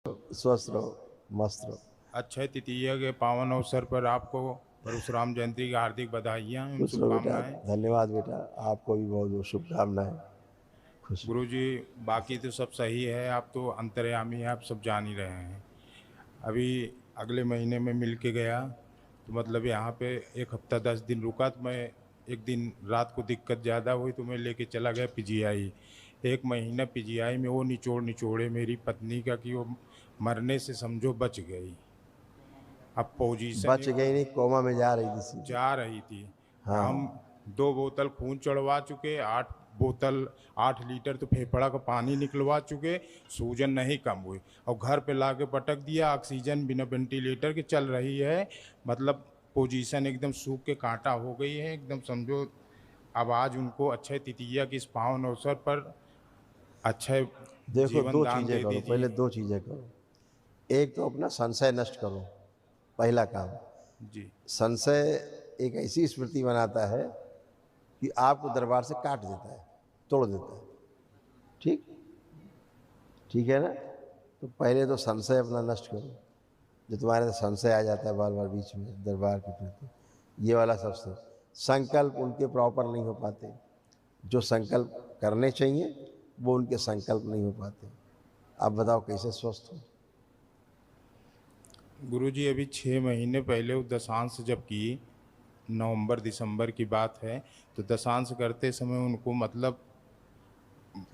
स्वस्थ रहो, मस्त रहो। अक्षय तृतीया के पावन अवसर पर आपको परशुराम जयंती की हार्दिक बधाइयाँ एवं खुश रहो बेटा, शुभकामनाएं। धन्यवाद बेटा, आपको भी बहुत बहुत शुभकामनाएं। खुश रहो। गुरुजी, बाकी तो सब सही है, आप तो अंतर्यामी हैं, आप सब जान ही रहे हैं। अभी अगले महीने में मिल के गया तो मतलब यहाँ पे 1 हफ्ता 10 दिन रुका, तो मैं एक दिन रात को दिक्कत ज़्यादा हुई तो मैं लेके चला गया पीजीआई। 1 महीना पीजीआई में वो निचोड़े मेरी पत्नी का कि वो मरने से समझो बच गई। अब पोजीशन बच एक गई नहीं, कोमा में जा रही थी सीधे। जा रही थी। हम हाँ। 2 बोतल खून चढ़वा चुके, 8 बोतल 8 लीटर तो फेफड़ा का पानी निकलवा चुके, सूजन नहीं कम हुई। और घर पे लाके पटक दिया, ऑक्सीजन बिना वेंटिलेटर के चल रही है। मतलब पोजीशन एकदम सूख के कांटा हो गई है एकदम समझो। अब आज उनको अक्षय तृतीया के इस पावन अवसर पर अक्षय देखो, जीवन दो दान चीज़ें दे करो, पहले दीजिए। 2 चीज़ें करो। एक तो अपना संशय नष्ट करो, पहला काम। जी संशय एक ऐसी स्मृति बनाता है कि आपको दरबार से काट देता है, तोड़ देता है। ठीक ठीक है ना? तो पहले तो संशय अपना नष्ट करो। जो तुम्हारे तो संशय आ जाता है बार बार बीच में दरबार के प्रति, ये वाला सबसे। संकल्प उनके प्रॉपर नहीं हो पाते, जो संकल्प करने चाहिए वो उनके संकल्प नहीं हो पाते। आप बताओ कैसे स्वस्थ हो? गुरुजी, अभी 6 महीने पहले वो दशांश जब की, नवंबर दिसंबर की बात है, तो दशांश करते समय उनको मतलब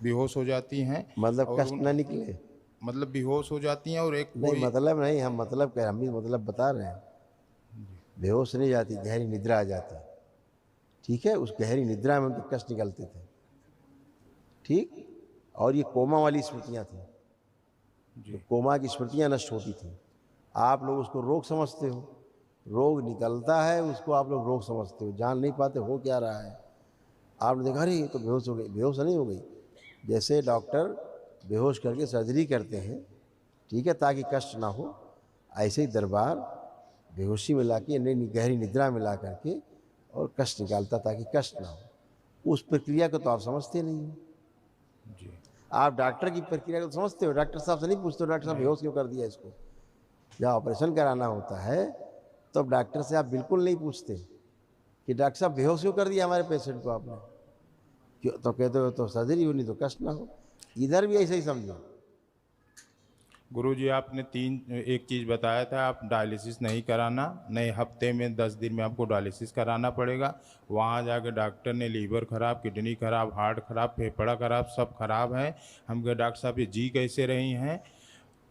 बेहोश हो जाती हैं। मतलब और कष्ट उन ना निकले? मतलब बेहोश हो जाती हैं और एक नहीं, कोई मतलब नहीं, हम मतलब क्या, हम भी मतलब बता रहे हैं। बेहोश नहीं जाती, गहरी निद्रा आ जाती। ठीक है, उस गहरी निद्रा में उनके कष्ट निकलते थे। ठीक। और ये कोमा वाली स्मृतियाँ थी, जो जी कोमा की स्मृतियाँ नष्ट होती थी। आप लोग उसको रोग समझते हो, रोग निकलता है उसको आप लोग रोग समझते हो, जान नहीं पाते हो क्या रहा है। आपने देखा अरे ये तो बेहोश हो गई, बेहोश नहीं हो गई। जैसे डॉक्टर बेहोश करके सर्जरी करते हैं, ठीक है, ताकि कष्ट ना हो, ऐसे ही दरबार बेहोशी में ला के गहरी निद्रा में ला करके और कष्ट निकालता ताकि कष्ट ना हो। उस प्रक्रिया को तो आप समझते नहीं हो। जी आप डॉक्टर की प्रक्रिया को तो समझते हो, डॉक्टर साहब से नहीं पूछते हो डॉक्टर साहब नहीं। बेहोश क्यों कर दिया इसको। जब ऑपरेशन कराना होता है तो अब डॉक्टर से आप बिल्कुल नहीं पूछते कि डॉक्टर साहब बेहोश क्यों कर दिया हमारे पेशेंट को आपने। क्यों? तो कहते हो तो सर्जरी हो, नहीं तो कष्ट ना हो। इधर भी ऐसे ही समझो। गुरुजी, आपने एक चीज़ बताया था, आप डायलिसिस नहीं कराना, नए हफ्ते में 10 दिन में आपको डायलिसिस कराना पड़ेगा। वहाँ जाकर डॉक्टर ने लीवर खराब, किडनी खराब, हार्ट खराब, फेफड़ा खराब, सब खराब है। हम कहे डॉक्टर साहब ये जी कैसे रही हैं?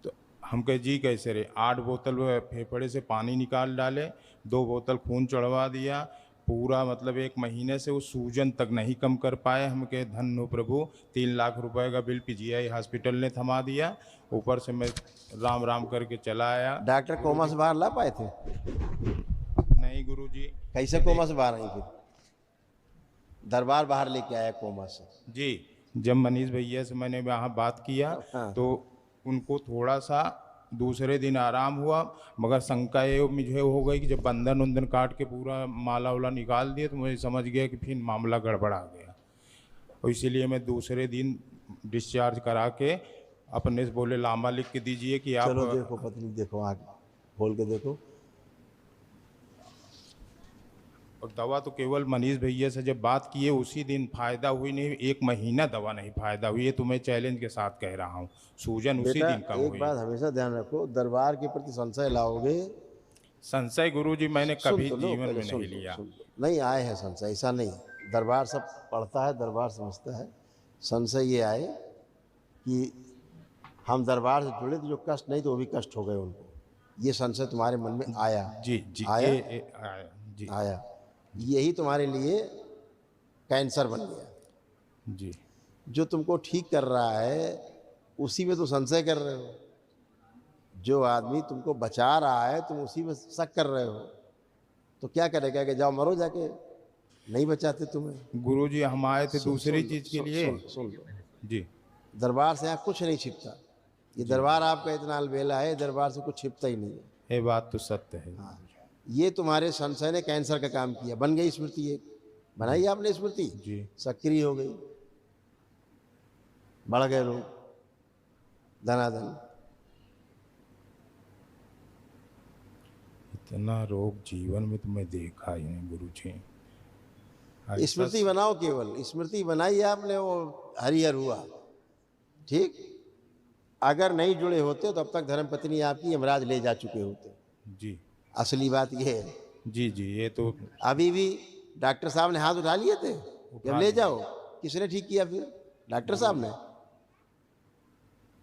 तो हम कहे जी कैसे रहे? 8 बोतल वो फेफड़े से पानी निकाल डाले, 2 बोतल खून चढ़वा दिया। पूरा मतलब 1 महीने से वो सूजन तक नहीं कम कर पाए। हम कहे धन्य हो प्रभु, 3 लाख रुपए का बिल पीजीआई हॉस्पिटल ने थमा दिया। ऊपर से मैं राम राम करके चला आया। डॉक्टर कोमा गुरुजी, से बाहर ला पाए थे? नहीं गुरुजी, कैसे ये कोमा देख। से बाहर आई फिर? दरबार बाहर लेके आया कोमा से? जी, जब मनीष भैया से मैंने वहाँ बात किया हाँ। तो उनको थोड़ा सा दूसरे दिन आराम हुआ, मगर शंका ये मुझे हो गई कि जब बंधन उंधन काट के पूरा माला वाला निकाल दिए तो मुझे समझ गया कि फिर मामला गड़बड़ आ गया। और इसीलिए मैं दूसरे दिन डिस्चार्ज करा के अपने से बोले लामा लिख के दीजिए कि आप। चलो देखो पत्नी, देखो आँख खोल के देखो। और दवा तो केवल मनीष भैया से जब बात किए उसी दिन फायदा हुई, नहीं 1 महीना दवा नहीं फायदा हुई। ये तो मैं चैलेंज के साथ कह रहा हूँ, सूजन उसी बेटा, दिन कम एक हुई। बात हमेशा ध्यान रखो, दरबार के प्रति संशय लाओगे। संशय गुरुजी मैंने सुन कभी तो लो, जीवन पहले में सुन नहीं लो, लिया। सुन लो। नहीं आए हैं संशय, ऐसा नहीं। दरबार सब पढ़ता है, दरबार समझता है। संशय ये आए कि हम दरबार से जुड़े तो जो कष्ट नहीं तो वो भी कष्ट हो गए उनको, ये संशय तुम्हारे मन में आया। जी जी, आया। जी आया। यही तुम्हारे लिए कैंसर बन गया। जी जो तुमको ठीक कर रहा है उसी में तो संशय कर रहे हो। जो आदमी तुमको बचा रहा है तुम उसी में शक कर रहे हो। तो क्या करेगा कि जाओ मरो जाके, नहीं बचाते तुम्हें। गुरुजी, हम आए थे सुन दूसरी सुन लो, चीज के लिए। सुन लो। जी दरबार से यहाँ कुछ नहीं छिपता। ये जी दरबार आपका इतना अलबेला है, दरबार से कुछ छिपता ही नहीं है। ये बात तो सत्य है हाँ। गुरुजी। ये तुम्हारे संशय ने कैंसर का काम किया, बन गई स्मृति एक। जी बनाई आपने स्मृति, जी सक्रिय हो गई, बढ़ गए लोग धनाधन। इतना रोग जीवन में तो मैं देखा ही नहीं गुरु जी। स्मृति बनाओ, केवल स्मृति बनाई आपने, वो हरिहर हुआ। ठीक, अगर नहीं जुड़े होते तो अब तक धर्मपत्नी आपकी यमराज ले जा चुके होते। जी असली बात यह है। जी जी, ये तो अभी भी डॉक्टर साहब ने हाथ उठा लिए थे कि अब ले लिए। जाओ, किसने ठीक किया फिर? डॉक्टर साहब ने।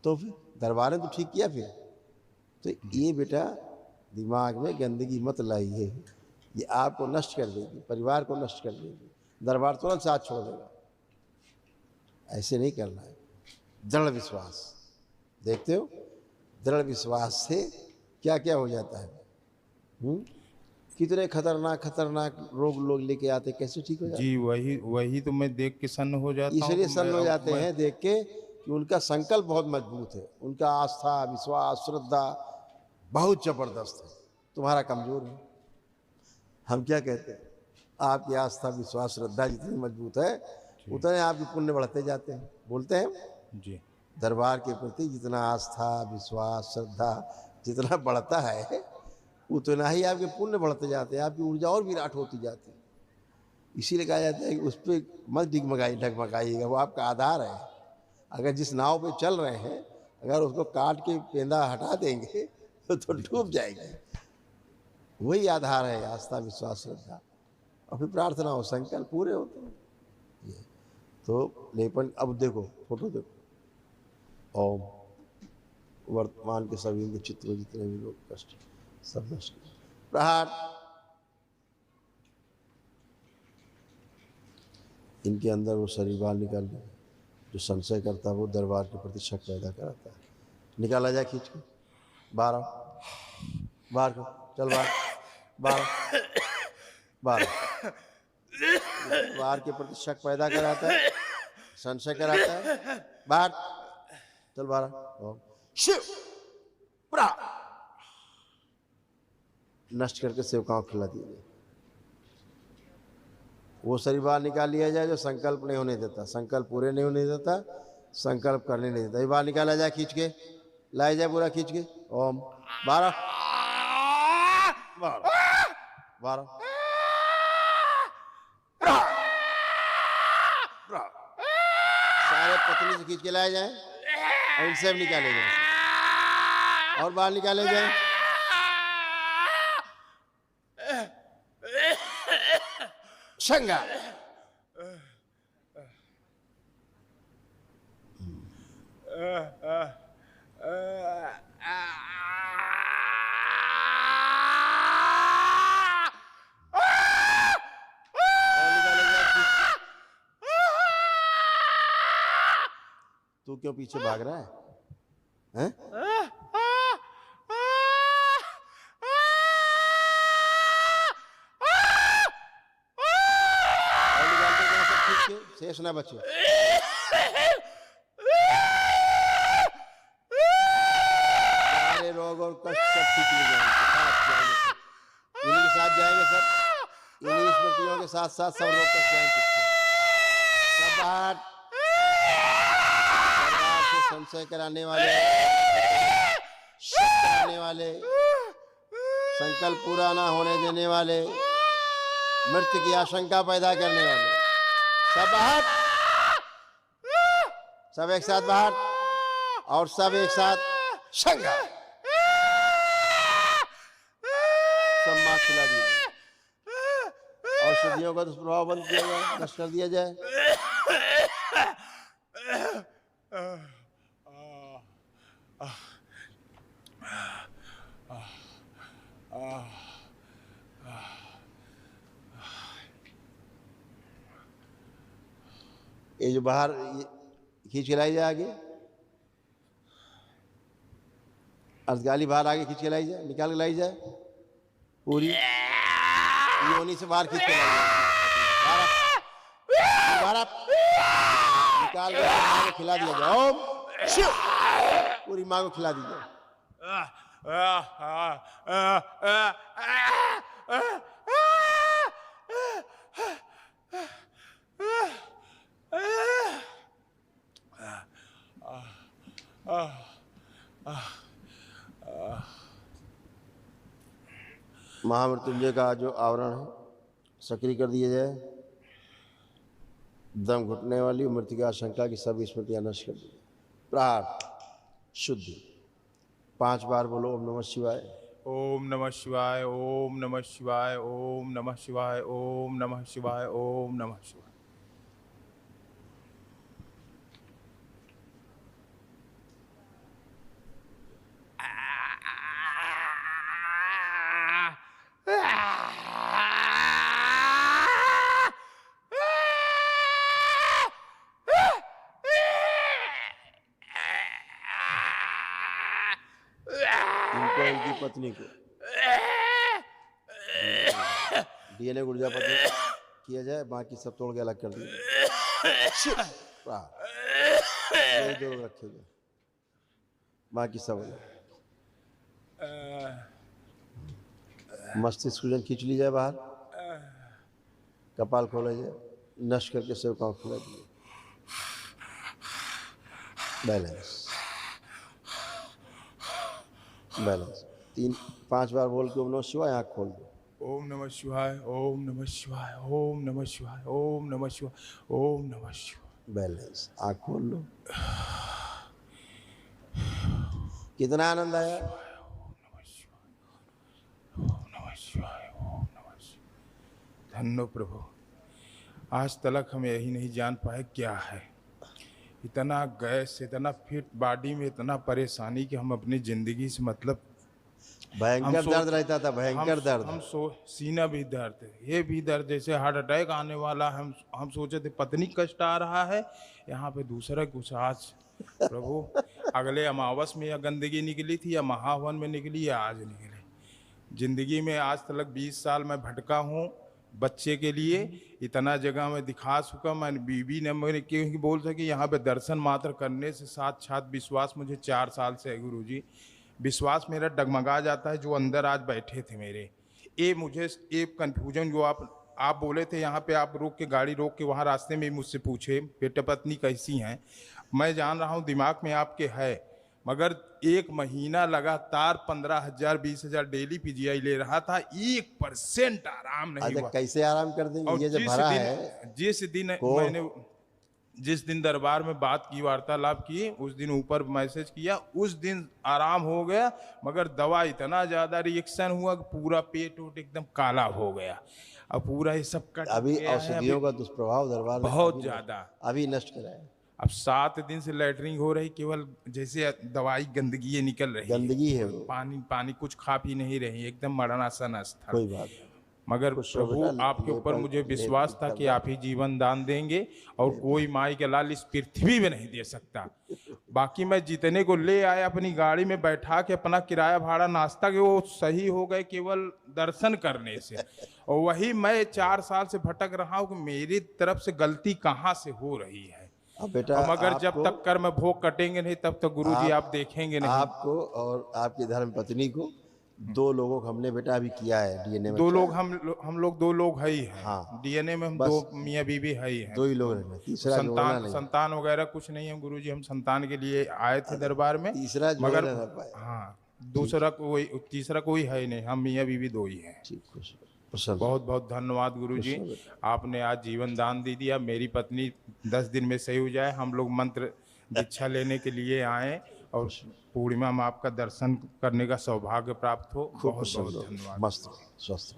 तो फिर दरबार ने तो ठीक किया फिर। तो ये बेटा दिमाग में गंदगी मत लाइए, ये आपको नष्ट कर देगी, परिवार को नष्ट कर देगी, दरबार तुरंत साथ छोड़ देगा। ऐसे नहीं करना है। दृढ़ विश्वास, देखते हो दृढ़ विश्वास से क्या क्या हो जाता है। कितने खतरनाक खतरनाक रोग लोग लेके आते, कैसे ठीक हो जाते जी, वही वही तो मैं देख के सन्न हो जाता हूँ। इसलिए तो सन्न हो जाते मैं हैं देख के कि उनका संकल्प बहुत मजबूत है, उनका आस्था विश्वास श्रद्धा बहुत जबरदस्त है, तुम्हारा कमजोर है। हम क्या कहते हैं, आपकी आस्था विश्वास श्रद्धा जितनी मजबूत है उतने आपके पुण्य बढ़ते जाते हैं। बोलते हैं जी दरबार के प्रति जितना आस्था विश्वास श्रद्धा जितना बढ़ता है उतना ही आपके पुण्य बढ़ते जाते हैं, आपकी ऊर्जा और विराट होती जाती है। इसीलिए कहा जाता है कि उस पर मत डगमगाइएगा, वो आपका आधार है। अगर जिस नाव पे चल रहे हैं अगर उसको काट के पेंदा हटा देंगे तो डूब जाएगी। वही आधार है, आस्था विश्वास श्रद्धा, और फिर प्रार्थना हो, संकल्प पूरे होते हैं। ये तो लेपन, अब देखो फोटो देखो, ओम वर्तमान के सभी के चित्र जितने भी लोग कष्ट सब नष्ट प्रहार। इनके अंदर वो शरीर बाहर निकाल दिया, जो संशय करता है वो दरबार के प्रति शक पैदा कराता है। निकाला जाए खींच के, बाहर बाहर को, चल बाहर बाहर बाहर। दरबार के प्रति शक पैदा कराता है, संशय कराता है, बाहर चल बाहर। शिव नष्ट करके सेवकाओं को खिला दिया जाए। वो शरीर बाहर निकाल लिया जाए जो संकल्प नहीं होने देता, संकल्प पूरे नहीं होने देता, संकल्प करने नहीं देता। ये बाहर निकाला जाए खींच के, लाया जाए पूरा खींच के। ओम 12 12 सारे पतली से खींच के लाया जाए और इनसे निकाले जाए और बाहर निकाले जाए। शंगा तू क्यों पीछे भाग रहा है, हैं? और निकालते जाओ सब खींच के, शेष ना बचे। सारे रोग और कष्ट सब ठीक हो जाएंगे, इन्हीं के साथ जाएंगे सब, इन्हीं स्मृतियों के साथ साथ सब रोग कष्ट जाएंगे। सब बाहर संशय कराने वाले, शक कराने वाले, संकल्प पूरा ना होने देने वाले, मृत्यु की आशंका पैदा करने वाले, सब बाहर, सब एक साथ बाहर और सब एक साथ शंगा। सब मां खिला दिया, औषधियों का दुष्प्रभाव बंद किया जाए, नष्ट कर दिया जाए। ये जो बाहर खींच के लाई जाए आगे, अर्धगाली बाहर आगे खींच के लाई जाए, निकाल के लाई जाए पूरी योनि से बाहर खींच के लाई जाए, बाहर निकाल के माँ को खिला दिया जाए। ओम शिव पूरी माँ को खिला दीजिए। महामृत्युंजय का जो आवरण है सक्रिय कर दिया जाए। दम घुटने वाली मृतिका आशंका की सब स्मृतियां नष्ट कर दी। प्रहार शुद्धि 5 बार बोलो ओम नमः शिवाय। ओम नमः शिवाय, ओम नमः शिवाय, ओम नमः शिवाय, ओम नमः शिवाय, ओम नमः शिवाय। इनको इनकी पत्नी को डीएनए गुर्जा पत्नी किया जाए, बाकी सब तोड़ के अलग कर दिया जाए। यही 2 रखे जाए, बाकी सब अलग। मस्तिष्क सूजन खींच ली जाए बाहर, कपाल खोला जाए, नष्ट करके सिर पाँव खुला दिए। बैलेंस बैलेंस 3-5 बार बोल के ओम नमः शिवाय आँख खोल दो। ओम नमः शिवाय, ओम नमः शिवाय, ओम नमः शिवाय, ओम नमः शिवाय, ओम नमः शिवाय। बैलेंस आँख खोल लो। कितना आनंद आया। ओम नमः शिवाय, ओम नमः शिवाय, ओम नमः शिवाय। धन्य प्रभु, आज तक हम यही नहीं जान पाए क्या है। इतना गैस, इतना फिट बॉडी में इतना परेशानी कि हम अपनी जिंदगी से मतलब भयंकर दर्द रहता था, भयंकर दर्द। हम सीना भी दर्द, ये भी दर्द, जैसे हार्ट अटैक आने वाला। हम सोचे थे पत्नी कष्ट आ रहा है, यहाँ पे दूसरा कुछ। आज प्रभु अगले अमावस में या गंदगी निकली थी या महावन में निकली या आज निकली। जिंदगी में आज तक 20 साल मैं भटका हूँ बच्चे के लिए, इतना जगह में दिखा चुका। मैंने बीबी ने मेरे क्योंकि बोल सके यहाँ पे दर्शन मात्र करने से साक्षात विश्वास मुझे 4 साल से है गुरुजी। विश्वास मेरा डगमगा जाता है जो अंदर आज बैठे थे मेरे। ये मुझे एक कन्फ्यूजन जो आप बोले थे यहाँ पे, आप रोक के गाड़ी रोक के वहाँ रास्ते में मुझसे पूछे बेटा पत्नी कैसी हैं। मैं जान रहा हूँ दिमाग में आपके है, मगर 1 महीना लगातार 15,000 20,000 डेली पीजीआई ले रहा था, 1% आराम नहीं हुआ। कैसे आराम कर देंगे, ये जो भरा है। जिस दिन दरबार में बात की, वार्तालाप की, उस दिन ऊपर मैसेज किया, उस दिन आराम हो गया। मगर दवा इतना ज्यादा रिएक्शन हुआ कि पूरा पेट वोट एकदम काला हो गया। अब पूरा ये सब कट अभी गया है। औषधियों का दुष्प्रभाव दरबार में बहुत ज्यादा अभी नष्ट कराया। अब 7 दिन से लैटरिंग हो रही, केवल जैसे दवाई गंदगी निकल रही है। गंदगी है वो। पानी कुछ खा पी नहीं रही, एकदम मरणासन अवस्था। कोई बात नहीं। मगर प्रभु आपके ऊपर मुझे विश्वास था कि आप ही जीवन दान देंगे और कोई माई का लाल इस पृथ्वी में नहीं दे सकता। बाकी मैं जितने को ले आया अपनी गाड़ी में बैठा के, अपना किराया भाड़ा नाश्ता के, वो सही हो गए केवल दर्शन करने से। और वही मैं 4 साल से भटक रहा हूँ कि मेरी तरफ से गलती कहाँ से हो रही है। बेटा मगर जब तक कर्म भोग कटेंगे नहीं तब तक गुरुजी आप देखेंगे नहीं। आपको और आपकी धर्म पत्नी को 2 लोगों को हमने बेटा अभी किया है डीएनए में। 2 लोग हम लोग 2 लोग है ही हैं। हाँ। डीएनए में हम 2 मियाँ बीवी है ही हैं। 2 ही लोग रहना, तीसरा जोड़ना नहीं। संतान वगैरह कुछ नहीं है गुरुजी। हम संतान के लिए आए थे दरबार में, तीसरा मगर जोड़ना पाए। हाँ, तीसरा कोई है ही नहीं। हम मियाँ बीवी 2 ही हैं। ठीक, खुश प्रसन्न। बहुत बहुत धन्यवाद गुरुजी, आपने आज जीवन दान दे दिया। मेरी पत्नी 10 दिन में सही हो जाए। हम लोग मंत्र दीक्षा लेने के लिए आए और पूर्णिमा में आपका दर्शन करने का सौभाग्य प्राप्त हो। बहुत बहुत धन्यवाद। मस्त स्वस्थ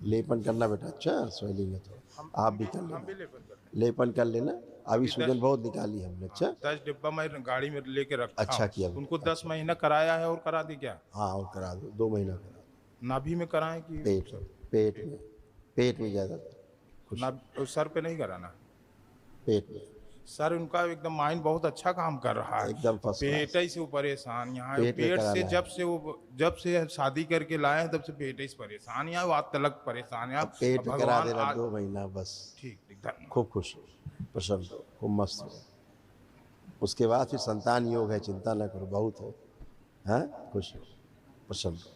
लेपन करना बेटा। अच्छा स्वेलिंग है तो आप भी कर लेना, लेपन कर लेना। अभी सूजन बहुत निकाली हमने। अच्छा 10 डिब्बा मैं गाड़ी में लेके रखा। अच्छा किया। उनको 10 महीना कराया है और करा दी क्या? हाँ और करा दो, 2 महीना करा दो। नाभि में कराएं कि पेट में ज़्यादा। सर पे नहीं कराना? पेट में। सर उनका एकदम माइंड बहुत अच्छा काम कर रहा है। एकदम पेट ही से वो परेशान। यहाँ पेट से जब से शादी करके लाए हैं तब से पेट ही से परेशान। यहाँ बात तलक परेशान है। पेट में करा देना 2 महीना बस। ठीक। खूब खुश हो, प्रसन्न हो, खूब मस्त हो। उसके बाद फिर संतान योग है, चिंता न करो, बहुत है। हाँ खुश हो, प्रसन्न हो।